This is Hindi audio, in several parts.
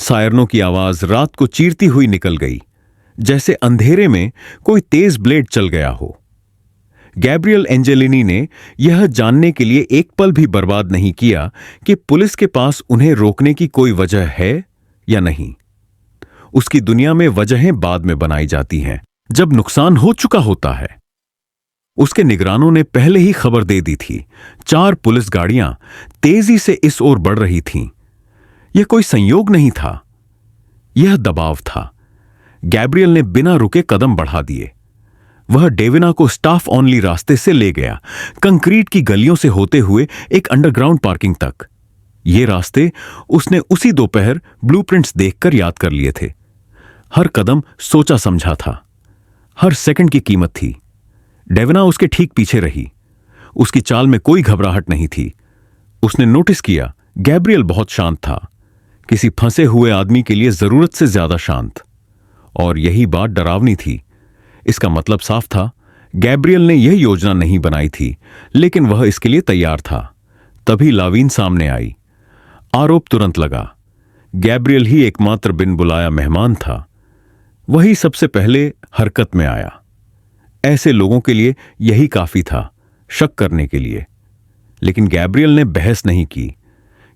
सायरनों की आवाज रात को चीरती हुई निकल गई, जैसे अंधेरे में कोई तेज ब्लेड चल गया हो। गैब्रियल एंजेलिनी ने यह जानने के लिए एक पल भी बर्बाद नहीं किया कि पुलिस के पास उन्हें रोकने की कोई वजह है या नहीं। उसकी दुनिया में वजहें बाद में बनाई जाती हैं, जब नुकसान हो चुका होता है। उसके निगरानों ने पहले ही खबर दे दी थी। 4 पुलिस गाड़ियां तेजी से इस ओर बढ़ रही थीं। यह कोई संयोग नहीं था, यह दबाव था। गैब्रियल ने बिना रुके कदम बढ़ा दिए। वह डेविना को स्टाफ ओनली रास्ते से ले गया, कंक्रीट की गलियों से होते हुए एक अंडरग्राउंड पार्किंग तक। ये रास्ते उसने उसी दोपहर ब्लूप्रिंट्स देखकर याद कर लिए थे। हर कदम सोचा समझा था, हर सेकंड की कीमत थी। डेविना उसके ठीक पीछे रही। उसकी चाल में कोई घबराहट नहीं थी। उसने नोटिस किया गैब्रियल बहुत शांत था, किसी फंसे हुए आदमी के लिए जरूरत से ज्यादा शांत। और यही बात डरावनी थी। इसका मतलब साफ था, गैब्रियल ने यह योजना नहीं बनाई थी, लेकिन वह इसके लिए तैयार था। तभी लावीन सामने आई। आरोप तुरंत लगा। गैब्रियल ही एकमात्र बिन बुलाया मेहमान था। वही सबसे पहले हरकत में आया। ऐसे लोगों के लिए यही काफी था, शक करने के लिए। लेकिन गैब्रियल ने बहस नहीं की।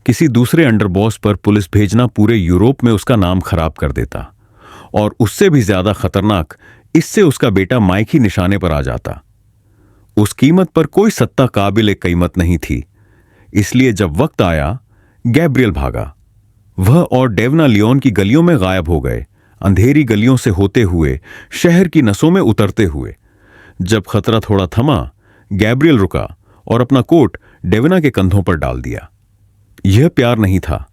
किसी दूसरे अंडरबॉस पर पुलिस भेजना पूरे यूरोप में उसका नाम खराब कर देता, और उससे भी ज्यादा खतरनाक, इससे उसका बेटा माइक ही निशाने पर आ जाता। उस कीमत पर कोई सत्ता काबिल कीमत नहीं थी। इसलिए जब वक्त आया, गैब्रियल भागा। वह और डेवना लियोन की गलियों में गायब हो गए, अंधेरी गलियों से होते हुए, शहर की नसों में उतरते हुए। जब खतरा थोड़ा थमा, गैब्रियल रुका और अपना कोट डेवना के कंधों पर डाल दिया। यह प्यार नहीं था,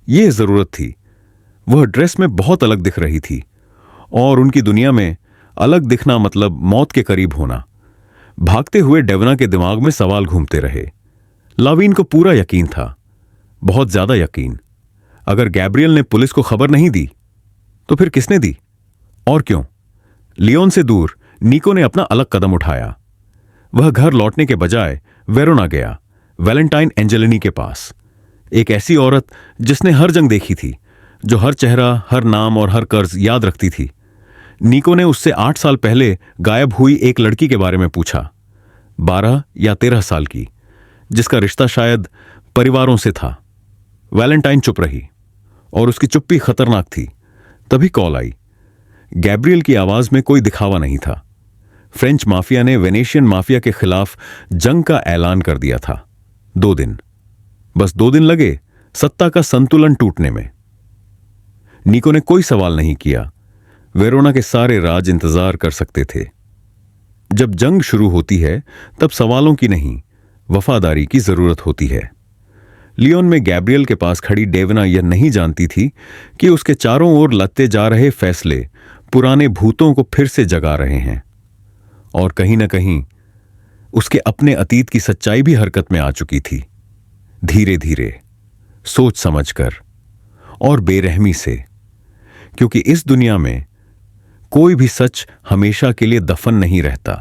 यह जरूरत थी। वह ड्रेस में बहुत अलग दिख रही थी, और उनकी दुनिया में अलग दिखना मतलब मौत के करीब होना। भागते हुए डेवना के दिमाग में सवाल घूमते रहे। लावीन को पूरा यकीन था, बहुत ज्यादा यकीन। अगर गैब्रियल ने पुलिस को खबर नहीं दी, तो फिर किसने दी? और क्यों? लियोन से दूर निको ने अपना अलग कदम उठाया। वह घर लौटने के बजाय वेरोना गया, वैलेंटाइन एंजेलिनी के पास। एक ऐसी औरत जिसने हर जंग देखी थी, जो हर चेहरा, हर नाम और हर कर्ज याद रखती थी। निको ने उससे 8 साल पहले गायब हुई एक लड़की के बारे में पूछा, 12 या 13 साल की, जिसका रिश्ता शायद परिवारों से था। वैलेंटाइन चुप रही, और उसकी चुप्पी खतरनाक थी। तभी कॉल आई। गैब्रियल की आवाज में कोई दिखावा नहीं था। फ्रेंच माफिया ने वेनेशियन माफिया के खिलाफ जंग का ऐलान कर दिया था। 2 दिन, बस 2 दिन लगे सत्ता का संतुलन टूटने में। निको ने कोई सवाल नहीं किया। वेरोना के सारे राज इंतजार कर सकते थे। जब जंग शुरू होती है, तब सवालों की नहीं, वफादारी की जरूरत होती है। लियोन में गैब्रियल के पास खड़ी डेवना यह नहीं जानती थी कि उसके चारों ओर लदते जा रहे फैसले पुराने भूतों को फिर से जगा रहे हैं, और कहीं न कहीं उसके अपने अतीत की सच्चाई भी हरकत में आ चुकी थी। धीरे धीरे, सोच समझकर और बेरहमी से, क्योंकि इस दुनिया में कोई भी सच हमेशा के लिए दफन नहीं रहता।